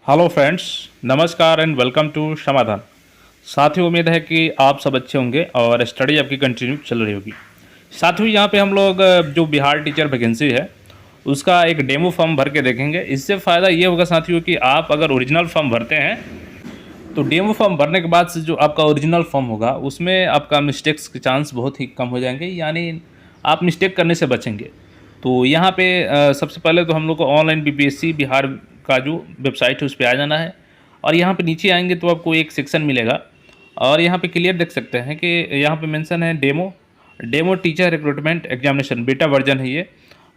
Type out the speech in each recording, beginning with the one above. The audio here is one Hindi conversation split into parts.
हेलो फ्रेंड्स, नमस्कार एंड वेलकम टू समाधान। साथियों, उम्मीद है कि आप सब अच्छे होंगे और स्टडी आपकी कंटिन्यू चल रही होगी। साथियों, यहाँ पे हम लोग जो बिहार टीचर वैकेंसी है उसका एक डेमो फॉर्म भर के देखेंगे। इससे फ़ायदा ये होगा साथियों कि आप अगर ओरिजिनल फॉर्म भरते हैं तो डेमो फॉर्म भरने के बाद से जो आपका ओरिजिनल फॉर्म होगा उसमें आपका मिस्टेक्स के चांस बहुत ही कम हो जाएंगे, यानी आप मिस्टेक करने से बचेंगे। तो यहाँ पे सबसे पहले तो हम लोग को ऑनलाइन बीपीएससी बिहार का जो वेबसाइट है उस पर आ जाना है और यहाँ पे नीचे आएंगे तो आपको एक सेक्शन मिलेगा और यहाँ पे क्लियर देख सकते हैं कि यहाँ पे मेंशन है demo teacher recruitment examination beta version है ये,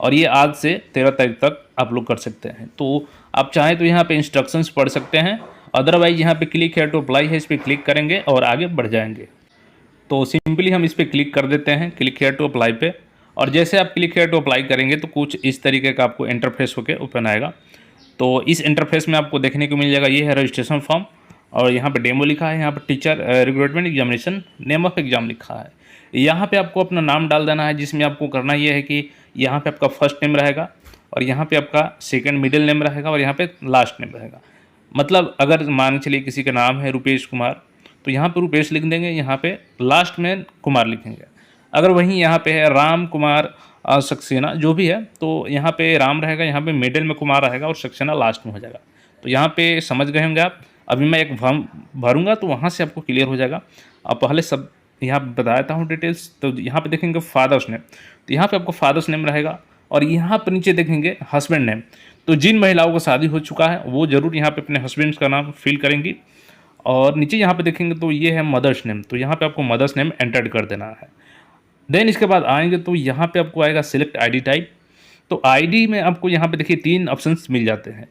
और ये आज से 13 तारीख तक आप लोग कर सकते हैं। तो आप चाहें तो यहाँ पे इंस्ट्रक्शंस पढ़ सकते हैं, अदरवाइज यहाँ पे क्लिक है टू अप्लाई है, इस पर क्लिक करेंगे और आगे बढ़ जाएंगे। तो सिंपली हम इस पर क्लिक कर देते हैं, क्लिक हेयर टू अप्लाई पे। और जैसे आप क्लिक हेयर टू अप्लाई करेंगे तो कुछ इस तरीके का आपको इंटरफेस होकर ओपन आएगा। तो इस इंटरफेस में आपको देखने को मिल जाएगा, ये है रजिस्ट्रेशन फॉर्म और यहाँ पे डेमो लिखा है, यहाँ पे teacher recruitment examination name of exam लिखा है। यहाँ पे आपको अपना नाम डाल देना है, जिसमें आपको करना ये है कि यहाँ पे आपका फर्स्ट नेम रहेगा और यहाँ पे आपका सेकंड मिडिल नेम रहेगा और यहाँ पे लास्ट नेम रहेगा। मतलब अगर मान के चलिए किसी का नाम है रुपेश कुमार तो यहाँ पे रुपेश लिख देंगे, यहाँ पे लास्ट में कुमार लिखेंगे। अगर वहीं यहाँ पे है राम कुमार सक्सेना जो भी है तो यहाँ पे राम रहेगा, यहाँ पे मिडिल में कुमार रहेगा और सक्सेना लास्ट में हो जाएगा। तो यहाँ पे समझ गए होंगे आप। अभी मैं एक फॉर्म भरूंगा तो वहाँ से आपको क्लियर हो जाएगा। अब पहले सब यहाँ बता देता हूँ डिटेल्स। तो यहाँ पे देखेंगे फादर्स नेम, तो यहाँ पे आपको फादर्स नेम रहेगा और यहाँ पर नीचे देखेंगे हस्बैंड नेम। तो जिन महिलाओं का शादी हो चुका है वो ज़रूर यहाँ पे अपने हस्बैंड का नाम फिल करेंगी। और नीचे यहाँ पे देखेंगे तो ये है मदर्स नेम, तो यहाँ पे आपको मदर्स नेम एंटर कर देना है। देन इसके बाद आएंगे तो यहाँ पे आपको आएगा सिलेक्ट आईडी टाइप। तो आईडी में आपको यहाँ पे देखिए 3 ऑप्शंस मिल जाते हैं।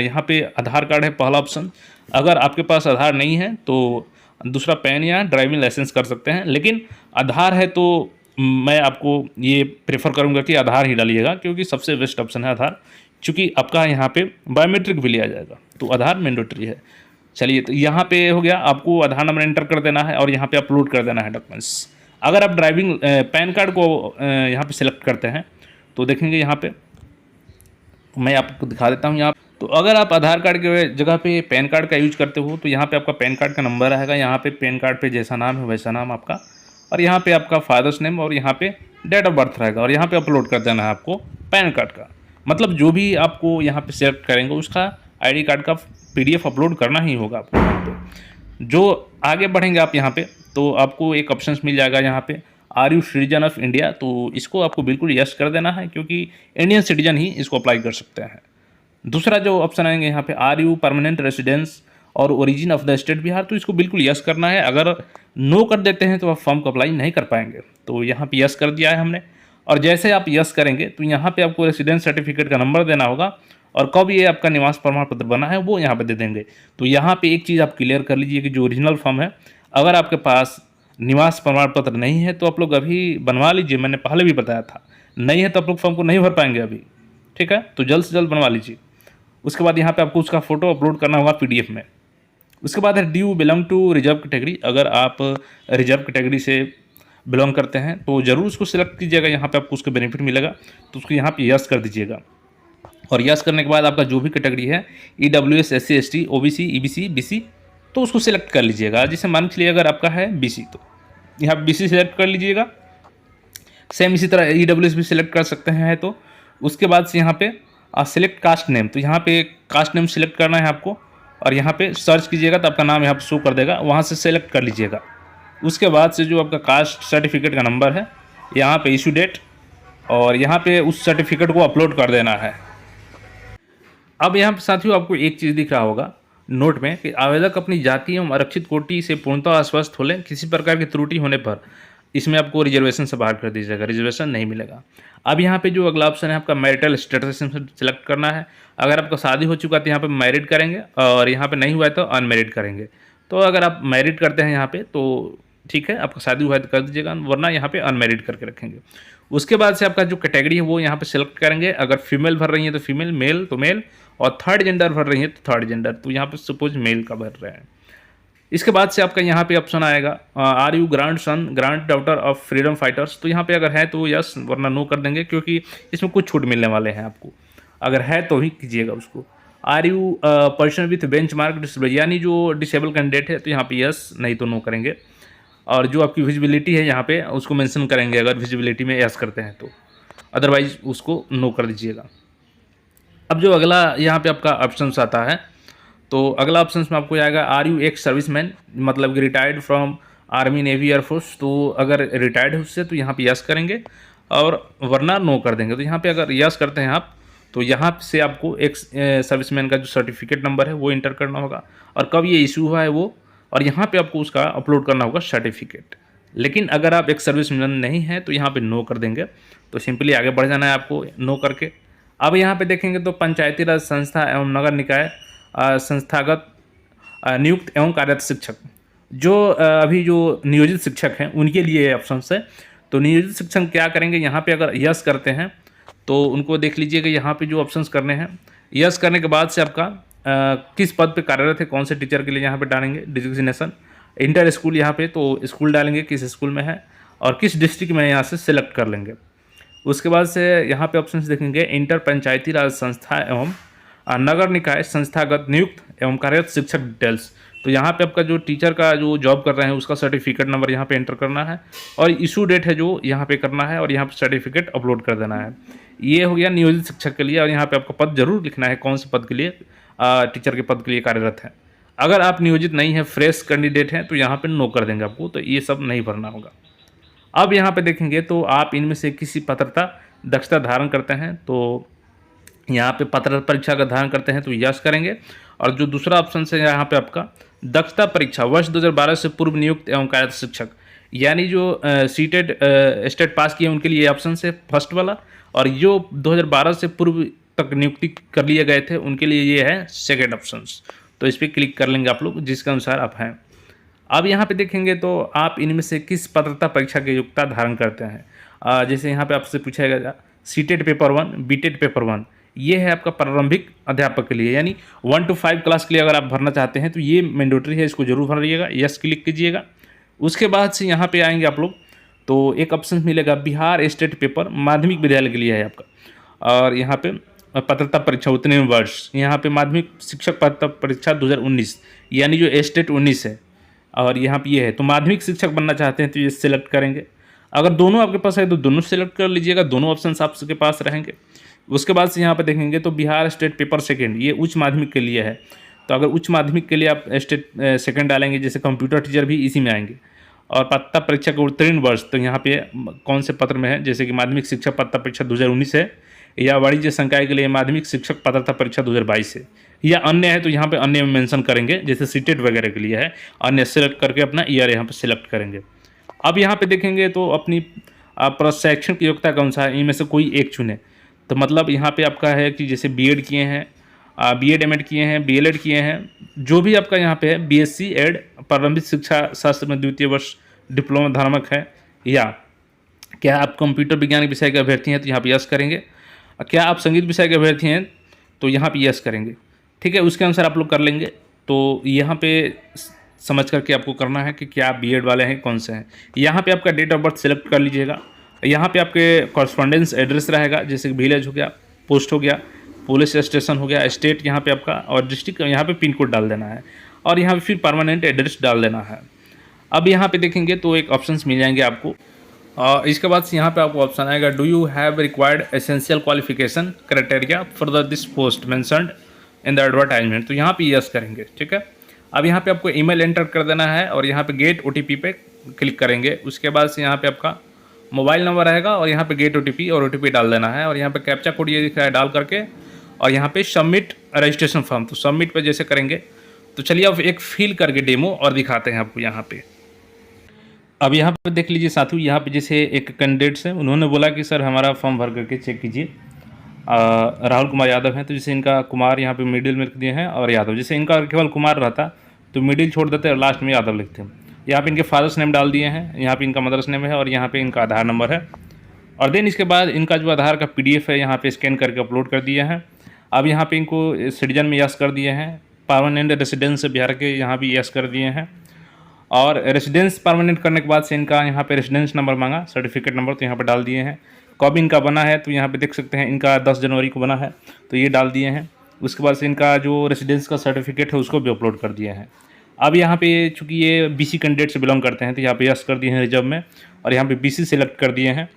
यहाँ पे आधार कार्ड है पहला ऑप्शन। अगर आपके पास आधार नहीं है तो दूसरा पैन या ड्राइविंग लाइसेंस कर सकते हैं, लेकिन आधार है तो मैं आपको ये प्रेफर करूँगा कि आधार ही डालिएगा, क्योंकि सबसे बेस्ट ऑप्शन है आधार, चूँकि आपका यहाँ पे बायोमेट्रिक भी लिया जाएगा तो आधार मैंडेटरी है। चलिए, तो यहाँ पे हो गया, आपको आधार नंबर एंटर कर देना है और यहाँ पे अपलोड कर देना है डॉक्यूमेंट्स। अगर आप ड्राइविंग पैन कार्ड को यहाँ पे सिलेक्ट करते हैं तो देखेंगे यहाँ पे मैं आपको दिखा देता हूँ। यहाँ तो अगर आप आधार कार्ड के जगह पे पैन कार्ड का यूज करते हो तो यहाँ पे आपका पैन कार्ड का नंबर रहेगा, यहाँ पे पैन कार्ड पे जैसा नाम है वैसा नाम आपका, और यहाँ पे आपका फादर्स नेम और यहाँ पे डेट ऑफ बर्थ रहेगा और यहाँ पे अपलोड कर देना है आपको पैन कार्ड का। मतलब जो भी आपको यहाँ पे सेलेक्ट करेंगे उसका ID कार्ड का PDF अपलोड करना ही होगा आपको। तो जो आगे बढ़ेंगे आप यहाँ पे तो आपको एक ऑप्शन मिल जाएगा यहाँ पे are you citizen of India, तो इसको आपको बिल्कुल यस कर देना है, क्योंकि इंडियन सिटीजन ही इसको अप्लाई कर सकते हैं। दूसरा जो ऑप्शन आएंगे यहाँ पे आर यू परमानेंट रेसिडेंस और origin of the state Bihar, तो इसको बिल्कुल यस करना है। अगर नो कर देते हैं तो आप फॉर्म को अप्लाई नहीं कर पाएंगे। तो यहाँ पे यस कर दिया है हमने, और जैसे आप यस करेंगे तो यहाँ पे आपको रेसिडेंस सर्टिफिकेट का नंबर देना होगा और कब ये आपका निवास प्रमाण पत्र बना है वो यहाँ पे दे देंगे। तो यहाँ पे एक चीज़ आप क्लियर कर लीजिए कि जो ओरिजिनल फॉर्म है, अगर आपके पास निवास प्रमाण पत्र नहीं है तो आप लोग अभी बनवा लीजिए। मैंने पहले भी बताया था, नहीं है तो आप लोग फॉर्म को नहीं भर पाएंगे अभी, ठीक है। तो जल्द से जल्द बनवा लीजिए। उसके बाद यहाँ पे आपको उसका फ़ोटो अपलोड करना होगा PDF में। उसके बाद है do you belong to reserve category. अगर आप रिजर्व कैटेगरी से बिलोंग करते हैं तो ज़रूर उसको सिलेक्ट कीजिएगा, यहाँ पे आपको उसका बेनिफिट मिलेगा, तो उसको यहाँ पे यस कर दीजिएगा। और यस करने के बाद आपका जो भी कैटेगरी है EWS SC ST OBC EBC BC, तो उसको सिलेक्ट कर लीजिएगा। जैसे मान के चलिए अगर आपका है BC तो यहाँ BC सिलेक्ट कर लीजिएगा। सेम इसी तरह EWS भी सिलेक्ट कर सकते हैं। तो उसके बाद से यहाँ पे सिलेक्ट कास्ट नेम, तो यहाँ पे कास्ट नेम सिलेक्ट करना है आपको और यहाँ पे सर्च कीजिएगा तो आपका नाम यहाँ पे शो कर देगा, वहाँ से सिलेक्ट कर लीजिएगा। उसके बाद से जो आपका कास्ट सर्टिफिकेट का नंबर है यहाँ पे इशू डेट और यहाँ पे उस सर्टिफिकेट को अपलोड कर देना है। अब यहाँ पे साथियों आपको एक चीज़ दिख रहा होगा नोट में कि आवेदक अपनी जाति एवं आरक्षित कोटि से पूर्णतः आश्वस्त हो लें, किसी प्रकार की त्रुटि होने पर इसमें आपको रिजर्वेशन से बाहर कर दिया जाएगा, रिजर्वेशन नहीं मिलेगा। अब यहाँ पे जो अगला ऑप्शन है आपका मैरिटल स्टेटस सेलेक्ट करना है। अगर आपका शादी हो चुका है तो यहाँ पे मैरिड करेंगे और यहाँ पे नहीं हुआ है तो अनमैरिड करेंगे। तो अगर आप मैरिड करते हैं यहाँ पे तो ठीक है, आपका शादी हुआ है तो कर दीजिएगा, वरना यहाँ पे अनमैरिड करके रखेंगे। उसके बाद से आपका जो कैटेगरी है वो यहाँ पे सेलेक्ट करेंगे। अगर फीमेल भर रही है तो फीमेल, मेल तो मेल, और थर्ड जेंडर भर रही है तो थर्ड जेंडर। तो यहाँ पे सपोज मेल का भर रहे हैं। इसके बाद से आपका यहाँ पे ऑप्शन आएगा are you grandson granddaughter of freedom fighters, तो यहाँ पे अगर है तो यस, वरना नो कर देंगे, क्योंकि इसमें कुछ छूट मिलने वाले हैं आपको। अगर है तो ही कीजिएगा उसको। Are you person with benchmark disable, यानी जो डिसेबल कैंडिडेट है तो यहाँ पे यस, नहीं तो नो करेंगे। और जो आपकी विजिबिलिटी है यहाँ पे उसको मेंशन करेंगे, अगर विजिबिलिटी में यस करते हैं तो, अदरवाइज उसको नो कर दीजिएगा। अब जो अगला यहाँ पे आपका ऑप्शन आता है, तो अगला ऑप्शन में आपको आएगा आर यू एक्स सर्विसमैन, मतलब कि retired from army navy air force. तो अगर रिटायर्ड है उससे तो यहाँ पे यस करेंगे और वरना नो कर देंगे। तो यहाँ पे अगर यस करते हैं आप तो यहाँ से आपको एक्स सर्विसमैन का जो सर्टिफिकेट नंबर है वो इंटर करना होगा और कब ये इशू हुआ है वो, और यहाँ पे आपको उसका अपलोड करना होगा सर्टिफिकेट। लेकिन अगर आप एक सर्विसमैन नहीं हैं तो यहाँ पे नो कर देंगे, तो सिंपली आगे बढ़ जाना है आपको नो करके। अब यहाँ पे देखेंगे तो पंचायती राज संस्था एवं नगर निकाय संस्थागत नियुक्त एवं कार्यरत शिक्षक, जो अभी जो नियोजित शिक्षक हैं उनके लिए ऑप्शन है। तो नियोजित शिक्षक क्या करेंगे, यहाँ पे अगर यस करते हैं तो उनको देख लीजिएगा यहाँ पे जो ऑप्शंस करने हैं, यस करने के बाद से आपका किस पद पे कार्यरत है, कौन से टीचर के लिए यहाँ पे डालेंगे डिजिग्नेशन, इंटर स्कूल यहाँ पे तो स्कूल डालेंगे किस स्कूल में है और किस डिस्ट्रिक्ट में यहाँ से सिलेक्ट कर लेंगे। उसके बाद से यहाँ पे ऑप्शंस देखेंगे इंटर पंचायती राज संस्था एवं नगर निकाय संस्थागत नियुक्त एवं कार्यरत शिक्षक डिटेल्स। तो यहाँ पे आपका जो टीचर का जो जॉब कर रहे हैं उसका सर्टिफिकेट नंबर यहाँ पे एंटर करना है और इशू डेट है जो यहाँ पे करना है और यहाँ पे सर्टिफिकेट अपलोड कर देना है। ये हो गया नियोजित शिक्षक के लिए, और यहाँ पे आपका पद जरूर लिखना है कौन से पद के लिए टीचर के पद के लिए कार्यरत है। अगर आप नियोजित नहीं है, फ्रेश कैंडिडेट हैं, तो यहाँ पे नो कर देंगे आपको, तो ये सब नहीं भरना होगा। अब यहाँ पे देखेंगे तो आप इनमें से किसी पात्रता दक्षता धारण करते हैं, तो यहाँ पे पात्रता परीक्षा का धारण करते हैं तो यस करेंगे। और जो दूसरा ऑप्शन है यहाँ पे आपका दक्षता परीक्षा वर्ष 2012 से पूर्व नियुक्त एवं कार्यरत शिक्षक, यानी जो सीटेड स्टेट पास किए उनके लिए ऑप्शन है फर्स्ट वाला, और जो 2012 से पूर्व तक नियुक्ति कर लिए गए थे उनके लिए ये है सेकेंड ऑप्शन। तो इस पर क्लिक कर लेंगे आप लोग जिसके अनुसार आप हैं। अब यहाँ पे देखेंगे तो आप इनमें से किस पात्रता परीक्षा की योग्यता धारण करते हैं। जैसे यहाँ पे आपसे पूछा गया सीटेड पेपर 1, बीटेड पेपर 1, ये है आपका प्रारंभिक अध्यापक के लिए, यानी 1 to 5 क्लास के लिए अगर आप भरना चाहते हैं तो ये मैंडेटरी है, इसको जरूर भरिएगा, यस क्लिक कीजिएगा। उसके बाद से यहाँ पे आएंगे आप लोग तो एक ऑप्शन मिलेगा बिहार स्टेट पेपर माध्यमिक विद्यालय के लिए है आपका, और यहाँ पे पात्रता परीक्षा उतने वर्ष, यहाँ पे माध्यमिक शिक्षक पात्रता परीक्षा 2019, यानी जो स्टेट 19 है और यहाँ पे ये है, तो माध्यमिक शिक्षक बनना चाहते हैं तो ये सिलेक्ट करेंगे। अगर दोनों आपके पास है तो दोनों सिलेक्ट कर लीजिएगा, दोनों ऑप्शन आपके पास रहेंगे। उसके बाद से यहाँ पे देखेंगे तो बिहार स्टेट पेपर सेकंड, ये उच्च माध्यमिक के लिए है, तो अगर उच्च माध्यमिक के लिए आप स्टेट सेकंड डालेंगे, जैसे कंप्यूटर टीचर भी इसी में आएंगे। और पात्रता परीक्षा के उत्तीर्ण वर्ष, तो यहाँ पे कौन से पत्र में है, जैसे कि माध्यमिक शिक्षक पात्रता परीक्षा 2019 है, या वाणिज्य संकाय के लिए माध्यमिक शिक्षक पात्रता परीक्षा 2022 है, या अन्य है तो यहाँ पे अन्य में मेंशन करेंगे, जैसे सीटेट वगैरह के लिए है अन्य, सेलेक्ट करके अपना ईयर यहाँ पे सिलेक्ट करेंगे। अब यहाँ पे देखेंगे तो अपनी शैक्षणिक योग्यता के अनुसार इनमें से कोई एक चुने, तो मतलब यहाँ पे आपका है कि जैसे बीएड किए हैं, बीएड एमएड किए हैं, बीएलएड किए हैं, जो भी आपका यहाँ पे है, बीएससी एड प्रारंभिक शिक्षा शास्त्र में द्वितीय वर्ष डिप्लोमा धारक है, या क्या आप कंप्यूटर विज्ञान विषय के अभ्यर्थी हैं तो यहाँ पे यस करेंगे, क्या आप संगीत विषय के अभ्यर्थी हैं तो यहाँ पे यस करेंगे। ठीक है, उसके अनुसार आप लोग कर लेंगे। तो यहाँ पे समझ करके आपको करना है कि क्या बीएड वाले हैं, कौन से हैं। यहाँ पे आपका डेट ऑफ बर्थ सेलेक्ट कर लीजिएगा। यहाँ पे आपके कॉरस्पॉन्डेंस एड्रेस रहेगा, जैसे कि विलेज हो गया, पोस्ट हो गया, पुलिस स्टेशन हो गया, स्टेट यहाँ पे आपका, और डिस्ट्रिक्ट यहाँ पे पिन कोड डाल देना है, और यहाँ पे फिर परमानेंट एड्रेस डाल देना है। अब यहाँ पे देखेंगे तो एक ऑप्शंस मिल जाएंगे आपको, इसके बाद से यहाँ पे आपको ऑप्शन आएगा do you have required essential qualification criteria for the this post mentioned in the advertisement, तो यहाँ पे यस करेंगे। ठीक है, अब यहाँ पे आपको ईमेल एंटर कर देना है और यहाँ पे गेट ओटीपी पे क्लिक करेंगे। उसके बाद से यहाँ पे आपका मोबाइल नंबर रहेगा और यहाँ पे गेट ओटीपी और ओटीपी डाल देना है, और यहाँ पे कैप्चा कोड ये दिख रहा है डाल करके, और यहाँ पे सबमिट रजिस्ट्रेशन फॉर्म, तो सबमिट पे जैसे करेंगे। तो चलिए अब एक फिल करके डेमो और दिखाते हैं आपको यहाँ पे। अब यहाँ पे देख लीजिए साथियों, यहाँ पे जैसे एक कैंडिडेट्स है, उन्होंने बोला कि सर हमारा फॉर्म भर करके चेक कीजिए, राहुल कुमार यादव हैं, तो जैसे इनका कुमार यहाँ पे मिडिल में लिख दिए हैं और यादव, जैसे इनका केवल कुमार रहता तो मिडिल छोड़ देते और लास्ट में यादव लिखते हैं। यहाँ पे इनके फादर्स नेम डाल दिए हैं, यहाँ पे इनका मदर्स नेम है, और यहाँ पे इनका आधार नंबर है, और देन इसके बाद इनका जो आधार का PDF है यहाँ पे स्कैन करके अपलोड कर दिया है। अब यहाँ पे इनको सिटीजन में यस कर दिए हैं, परमानेंट रेसिडेंस बिहार के यहाँ भी यस कर दिए हैं, और रेसिडेंस परमानेंट करने के बाद से इनका यहाँ पे रेसिडेंस नंबर मांगा, सर्टिफिकेट नंबर, तो यहाँ पे डाल दिए हैं। कब इनका बना है तो यहाँ पे देख सकते हैं, इनका 10 जनवरी को बना है तो ये डाल दिए हैं। उसके बाद से इनका जो रेसिडेंस का सर्टिफिकेट है उसको भी अपलोड कर दिए हैं। अब यहाँ पे चूँकि ये बीसी कैंडिडेट से बिलोंग करते हैं तो यहाँ पे यस कर दिए हैं रिजर्व में, और यहाँ पे बीसी सेलेक्ट कर दिए हैं।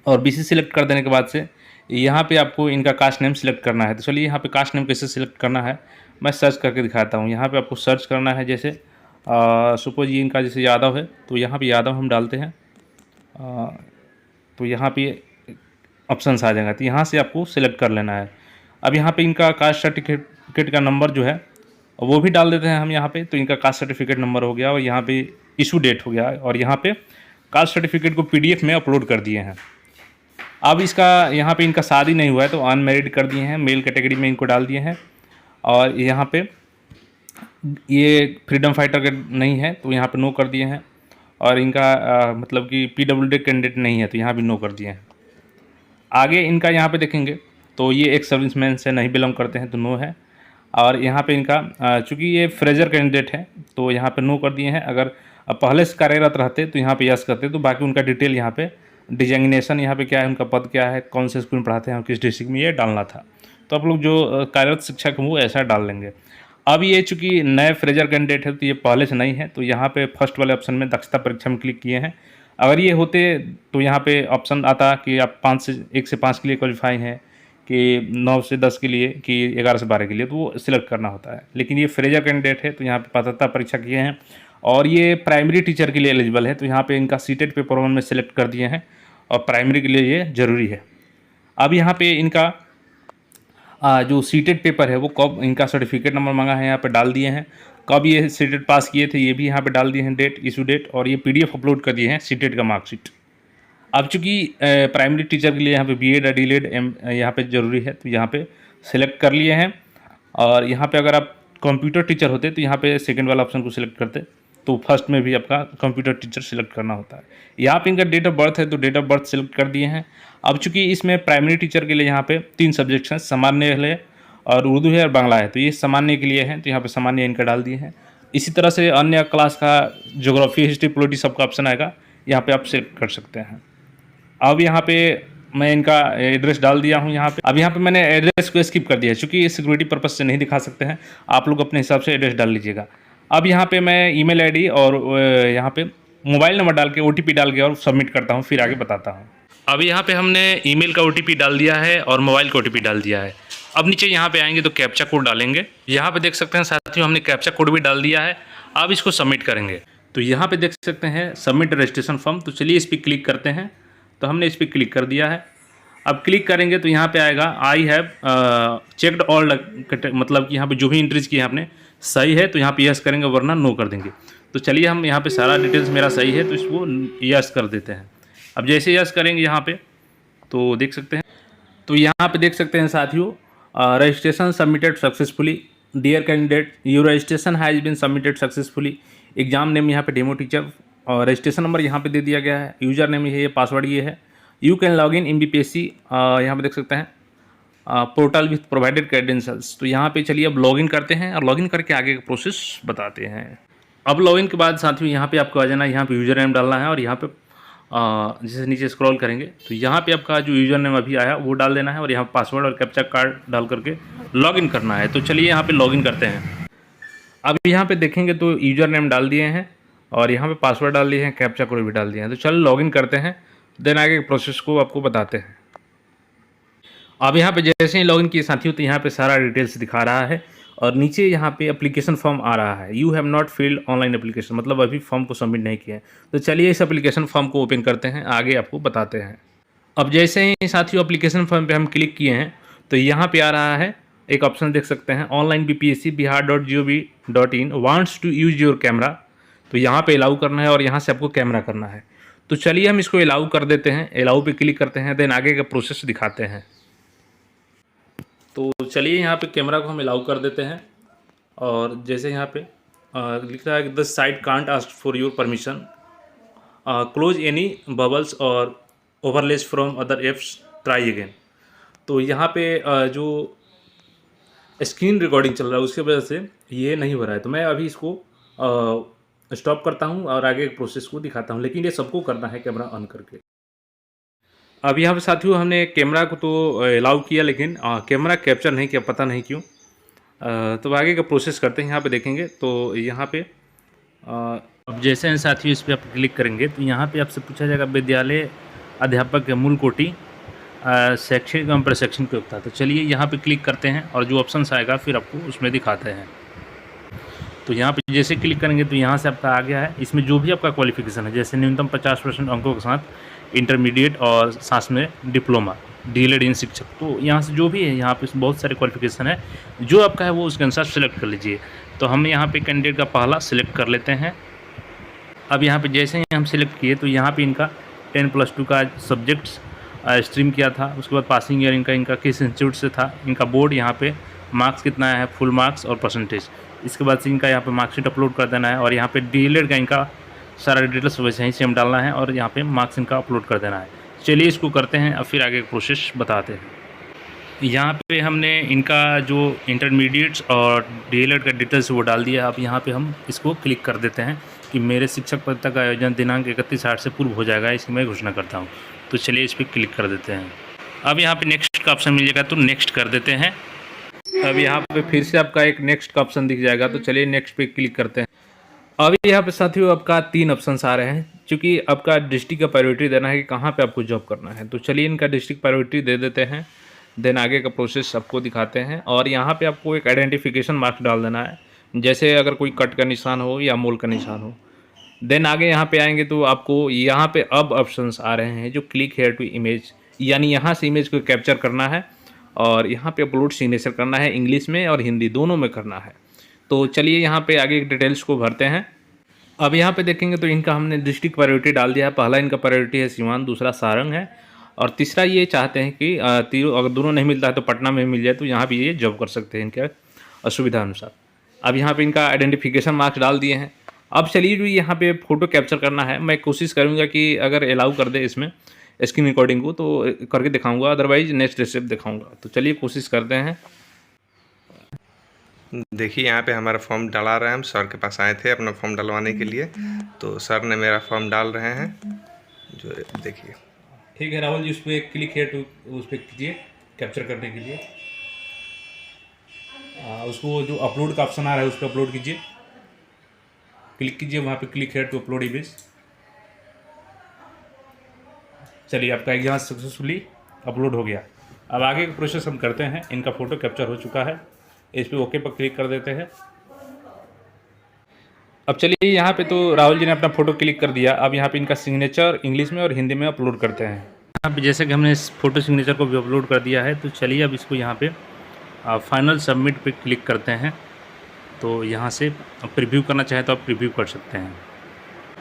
और बीसी सेलेक्ट कर देने के बाद से यहाँ पे आपको इनका कास्ट नेम सेलेक्ट करना है। तो चलिए यहाँ पे कास्ट नेम कैसे सेलेक्ट करना है मैं सर्च करके दिखाता हूँ। यहाँ पे आपको सर्च करना है, जैसे सपोज ये इनका जैसे यादव है तो यहाँ पे यादव हम डालते हैं, तो यहाँ पे ऑप्शंस आ जाएगा, तो यहाँ से आपको सेलेक्ट कर लेना है। अब यहाँ पे इनका कास्ट सर्टिफिकेट का नंबर जो है वो भी डाल देते हैं हम यहाँ पे, तो इनका कास्ट सर्टिफिकेट नंबर हो गया और यहाँ पे इशू डेट हो गया, और यहाँ पे कास्ट सर्टिफिकेट को पीडीएफ में अपलोड कर दिए हैं। अब इसका यहाँ पे इनका शादी नहीं हुआ है तो अनमैरिड कर दिए हैं, मेल कैटेगरी में इनको डाल दिए हैं। और यहाँ पे ये फ्रीडम फाइटर का नहीं है तो यहाँ पे नो कर दिए हैं, और इनका मतलब कि पीडब्ल्यूडी कैंडिडेट नहीं है तो यहाँ भी नो कर दिए हैं। आगे इनका यहाँ पे देखेंगे तो ये एक सर्विसमैन से नहीं बिलोंग करते हैं तो नो है, और यहाँ पे इनका चूँकि ये फ्रेजर कैंडिडेट है तो यहाँ पे नो कर दिए हैं। अगर पहले से कार्यरत रहते तो यहाँ पे यस करते, तो बाकी उनका डिटेल यहाँ पे डिजिग्नेशन यहाँ पे क्या है, उनका पद क्या है, कौन से स्कूल में पढ़ाते हैं और किस डिस्ट्रिक्ट में ये डालना था, तो आप लोग जो कार्यरत शिक्षक हैं वो ऐसा डाल लेंगे। अब ये चूँकि नए फ्रेजर कैंडिडेट है तो ये पहले से नहीं है, तो यहाँ पे फर्स्ट वाले ऑप्शन में दक्षता परीक्षा में क्लिक किए हैं। अगर ये होते तो यहाँ पे ऑप्शन आता कि आप 1 से 5 के लिए क्वालिफाई हैं, कि 9 से 10 के लिए, कि 11 से 12 के लिए, तो वो सिलेक्ट करना होता है। लेकिन ये फ्रेजर कैंडिडेट है तो यहाँ पे पात्रता परीक्षा किए हैं, और ये प्राइमरी टीचर के लिए एलिजिबल है तो यहाँ पे इनका सीटेट पेपर 1 में सेलेक्ट कर दिए हैं, और प्राइमरी के लिए ये ज़रूरी है। अब यहाँ पे इनका जो सीटेट पेपर है वो कब, इनका सर्टिफिकेट नंबर मांगा है यहाँ पे डाल दिए हैं, कब ये सीटेट पास किए थे ये भी यहाँ पे डाल दिए हैं, डेट, इशू डेट, और ये पीडीएफ अपलोड कर दिए हैं सीटेट का मार्कशीट। अब चूँकि प्राइमरी टीचर के लिए यहाँ पे बीएड या डीएड यहाँ पे ज़रूरी है तो यहाँ पे सिलेक्ट कर लिए हैं। और यहाँ पे अगर आप कंप्यूटर टीचर होते तो यहाँ पे सेकंड वाला ऑप्शन को सिलेक्ट करते, तो फर्स्ट में भी आपका कंप्यूटर टीचर सिलेक्ट करना होता है। यहाँ पे इनका डेट ऑफ बर्थ है तो डेट ऑफ बर्थ सिलेक्ट कर दिए हैं। अब चूँकि इसमें प्राइमरी टीचर के लिए यहाँ पे 3 सब्जेक्ट्स हैं, सामान्य है और उर्दू है और बांग्ला है, तो ये सामान्य के लिए हैं तो यहाँ पे सामान्य इनका डाल दिए हैं। इसी तरह से अन्य क्लास का ज्योग्राफी, हिस्ट्री, पॉलिटी सबका ऑप्शन आएगा, यहाँ पे आप सिलेक्ट कर सकते हैं। अब यहाँ पे मैं इनका एड्रेस डाल दिया हूँ यहाँ पे। अब यहाँ पे मैंने एड्रेस को स्किप कर दिया है क्योंकि सिक्योरिटी पर्पस से नहीं दिखा सकते हैं, आप लोग अपने हिसाब से एड्रेस डाल लीजिएगा। अब यहाँ पे मैं ईमेल आईडी और यहाँ पे मोबाइल नंबर डाल के ओटीपी डाल के और सबमिट करता हूँ, फिर आगे बताता हूँ। अब यहाँ पे हमने ईमेल का ओटीपी डाल दिया है और मोबाइल का ओटीपी डाल दिया है। अब नीचे यहाँ पे आएंगे तो कैप्चा कोड डालेंगे। यहाँ पे देख सकते हैं साथियों हमने कैप्चा कोड भी डाल दिया है। अब इसको सबमिट करेंगे तो यहाँ पे देख सकते हैं सबमिट रजिस्ट्रेशन फॉर्म, तो चलिए इस पर क्लिक करते हैं। तो हमने इस पर क्लिक कर दिया है। अब क्लिक करेंगे तो यहाँ पे आएगा आई हैव चेक्ड ऑल, मतलब कि यहाँ पे जो भी एंट्रीज की है आपने सही है तो यहाँ पे यस करेंगे, वरना नो कर देंगे। तो चलिए हम यहाँ पे सारा डिटेल्स मेरा सही है तो इसको यस कर देते हैं। अब जैसे यस करेंगे यहाँ पे तो देख सकते हैं, तो यहाँ पे देख सकते हैं साथियों registration submitted successfully, dear candidate your registration has been submitted successfully. Exam name यहाँ पे डेमो टीचर, और रजिस्ट्रेशन नंबर यहाँ पे दे दिया गया है, यूज़र नेम ये है, पासवर्ड ये है। You can log in MBPSC, यहाँ पे देख सकते हैं पोर्टल विथ प्रोवाइडेड क्रेडेंशियल्स। तो यहाँ पे चलिए अब लॉगिन करते हैं और लॉगिन करके आगे का प्रोसेस बताते हैं। अब लॉगिन के बाद साथियों यहाँ पे आपको आ जाना है, यहाँ पे यूज़र नेम डालना है, और यहाँ पे जैसे नीचे स्क्रॉल करेंगे तो यहाँ पे आपका जो यूज़र नेम अभी आया वो डाल देना है, और यहाँ पासवर्ड और कैप्चा कार्ड डाल करके लॉगिन करना है। तो चलिए यहाँ पे लॉगिन करते हैं। अब यहाँ पे देखेंगे तो यूज़र नेम डाल दिए हैं और यहाँ पे पासवर्ड डाल दिए हैं, कैप्चा कोड भी डाल दिए हैं। तो चलो लॉगिन करते हैं, देन आगे प्रोसेस को आपको बताते हैं। अब यहाँ पे जैसे ही लॉगिन किए साथियों तो यहाँ पे सारा डिटेल्स दिखा रहा है, और नीचे यहाँ पे एप्लीकेशन फॉर्म आ रहा है, you have not filled online application, मतलब अभी फॉर्म को सबमिट नहीं किया है। तो चलिए इस एप्लीकेशन फॉर्म को ओपन करते हैं, आगे आपको बताते हैं। अब जैसे ही साथियों एप्लीकेशन फॉर्म पे हम क्लिक किए हैं तो यहाँ पे आ रहा है एक ऑप्शन देख सकते हैं, online BPSC bihar.gov.in wants to use your camera. तो यहाँ पे अलाउ करना है और यहाँ से आपको कैमरा करना है। तो चलिए हम इसको अलाउ कर देते हैं, अलाउ पे क्लिक करते हैं, देन आगे का प्रोसेस दिखाते हैं। तो चलिए यहाँ पे कैमरा को हम अलाउ कर देते हैं, और जैसे यहाँ पे लिखा है the site can't ask for your permission, close any bubbles or overlays from other apps, try again. तो यहाँ पे जो स्क्रीन रिकॉर्डिंग चल रहा है उसके वजह से ये नहीं हो रहा है, तो मैं अभी इसको स्टॉप करता हूँ और आगे प्रोसेस को दिखाता हूँ, लेकिन ये सबको करना है कैमरा ऑन करके। अब यहाँ पे साथियों हमने कैमरा को तो अलाउ किया, लेकिन कैमरा कैप्चर नहीं किया, पता नहीं क्यों। तो आगे का प्रोसेस करते हैं। यहाँ पे देखेंगे तो यहाँ पे अब जैसे हैं साथियों इस पर आप क्लिक करेंगे तो यहाँ पे आपसे पूछा जाएगा विद्यालय अध्यापक के मूल कोटि शैक्षणिक एवं प्रशिक्षण की योग्यता। तो चलिए यहाँ पे क्लिक करते हैं और जो ऑप्शन आएगा फिर आपको उसमें दिखाते हैं। तो यहाँ पे जैसे क्लिक करेंगे तो यहाँ से आपका आ गया है। इसमें जो भी आपका क्वालिफिकेशन है, जैसे न्यूनतम 50% अंकों के साथ इंटरमीडिएट और साथ में डिप्लोमा डीएलएड इन शिक्षक, तो यहाँ से जो भी है यहाँ पे बहुत सारे क्वालिफिकेशन है, जो आपका है वो उसके अनुसार सेलेक्ट कर लीजिए। तो हम यहाँ पे कैंडिडेट का पहला सिलेक्ट कर लेते हैं। अब यहाँ पे जैसे ही हम सिलेक्ट किए तो यहाँ पे इनका 10+2 का सब्जेक्ट्स स्ट्रीम किया था, उसके बाद पासिंग ईयर इनका किस इंस्टीट्यूट से था, इनका बोर्ड, यहाँ पे मार्क्स कितना है, फुल मार्क्स और परसेंटेज। इसके बाद से इनका यहाँ पे मार्कशीट अपलोड कर देना है और यहाँ पे डीएलएड का इनका सारा डिटेल्स वैसे ही सेम डालना है और यहाँ पे मार्क्स इनका अपलोड कर देना है। चलिए इसको करते हैं, अब फिर आगे प्रोसेस बताते हैं। यहाँ पे हमने इनका जो इंटरमीडिएट्स और डीएलएड का डिटेल्स वो डाल दिया। अब यहाँ पे हम इसको क्लिक कर देते हैं कि मेरे शिक्षक परीक्षा का आयोजन दिनांक 31/8 से पूर्व हो जाएगा, इसकी मैं घोषणा करता हूँ। तो चलिए इस पर क्लिक कर देते हैं। अब यहाँ पे नेक्स्ट का ऑप्शन मिल जाएगा तो नेक्स्ट कर देते हैं। अब यहाँ पे फिर से आपका एक नेक्स्ट का ऑप्शन दिख जाएगा, तो चलिए नेक्स्ट पे क्लिक करते हैं। अब यहाँ पे साथियों आपका 3 ऑप्शन आ रहे हैं, क्योंकि आपका डिस्ट्रिक्ट का प्रायोरिटी देना है कि कहाँ पे आपको जॉब करना है। तो चलिए इनका डिस्ट्रिक्ट प्रायोरिटी दे देते हैं, देन आगे का प्रोसेस आपको दिखाते हैं। और यहाँ पे आपको एक आइडेंटिफिकेशन मार्क्स डाल देना है, जैसे अगर कोई कट का निशान हो या मोल का निशान हो। देन आगे यहाँ पे आएंगे तो आपको यहाँ पे अब ऑप्शंस आ रहे हैं जो क्लिक हेयर टू इमेज, यानी यहाँ से इमेज को कैप्चर करना है और यहाँ पे अपलोड सिग्नेचर करना है, इंग्लिश में और हिंदी दोनों में करना है। तो चलिए यहाँ पे आगे डिटेल्स को भरते हैं। अब यहाँ पे देखेंगे तो इनका हमने डिस्ट्रिक्ट प्रायोरिटी डाल दिया है। पहला इनका प्रायोरिटी है सीवान, दूसरा सारंग है और तीसरा ये चाहते हैं कि अगर दोनों नहीं मिलता है तो पटना में मिल जाए, तो यहाँ भी ये जॉब कर सकते हैं इनके असुविधा अनुसार। अब यहाँ पे इनका आइडेंटिफिकेशन मार्क्स डाल दिए हैं। अब चलिए जो यहाँ पे फ़ोटो कैप्चर करना है, मैं कोशिश करूँगा कि अगर अलाउ कर दे इसमें स्क्रीन रिकॉर्डिंग को तो करके दिखाऊंगा, अदरवाइज नेक्स्ट स्टेप दिखाऊंगा। तो चलिए कोशिश करते हैं। देखिए यहाँ पे हमारा फॉर्म डला रहा है। हम सर के पास आए थे अपना फॉर्म डलवाने के लिए, तो सर ने मेरा फॉर्म डाल रहे हैं, जो देखिए। ठीक है राहुल जी, उस पर क्लिक है तो उस पर कीजिए कैप्चर करने के लिए। उसको जो अपलोड का ऑप्शन आ रहा है उस पर अपलोड कीजिए, क्लिक कीजिए वहाँ पे क्लिक है टू अपलोड इमेज। चलिए आपका एग्जाम सक्सेसफुली अपलोड हो गया। अब आगे का प्रोसेस हम करते हैं। इनका फ़ोटो कैप्चर हो चुका है, इस पर ओके पर क्लिक कर देते हैं। अब चलिए यहाँ पे तो राहुल जी ने अपना फ़ोटो क्लिक कर दिया। अब यहाँ पे इनका सिग्नेचर इंग्लिश में और हिंदी में अपलोड करते हैं। यहाँ पे जैसे कि हमने इस फोटो सिग्नेचर को भी अपलोड कर दिया है, तो चलिए अब इसको यहाँ पे फाइनल सबमिट पे क्लिक करते हैं। तो यहाँ से प्रीव्यू करना चाहे तो आप प्रीव्यू कर सकते हैं।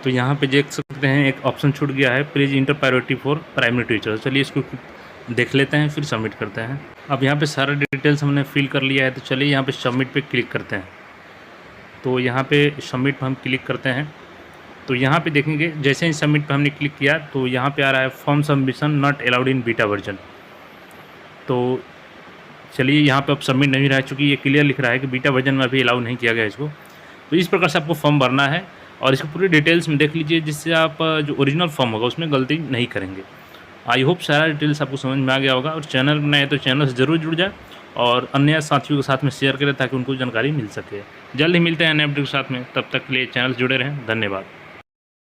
तो यहाँ पे देख सकते हैं एक ऑप्शन छूट गया है, please inter priority for primary teacher. चलिए इसको देख लेते हैं फिर सबमिट करते हैं। अब यहाँ पे सारा डिटेल्स हमने फिल कर लिया है, तो चलिए यहाँ पे सबमिट पे क्लिक करते हैं। तो यहाँ पे सबमिट पर हम क्लिक करते हैं। तो यहाँ पे देखेंगे जैसे ही सबमिट पे हमने क्लिक किया तो यहाँ पे आ रहा है form submission not allowed in beta version. तो चलिए यहाँ पे अब सबमिट नहीं रहा है, चूँकि ये क्लियर लिख रहा है कि बीटा वर्जन में अभी अलाउ नहीं किया गया इसको। तो इस प्रकार से आपको फॉर्म भरना है और इसको पूरी डिटेल्स में देख लीजिए, जिससे आप जो ओरिजिनल फॉर्म होगा उसमें गलती नहीं करेंगे। आई होप सारा डिटेल्स आपको समझ में आ गया होगा। और चैनल में नए तो चैनल से ज़रूर जुड़ जाए और अन्य साथियों के साथ में शेयर करें ताकि उनको जानकारी मिल सके। जल्द ही मिलते हैं नए अपडेट के साथ में, तब तक के लिए चैनल से जुड़े रहें। धन्यवाद।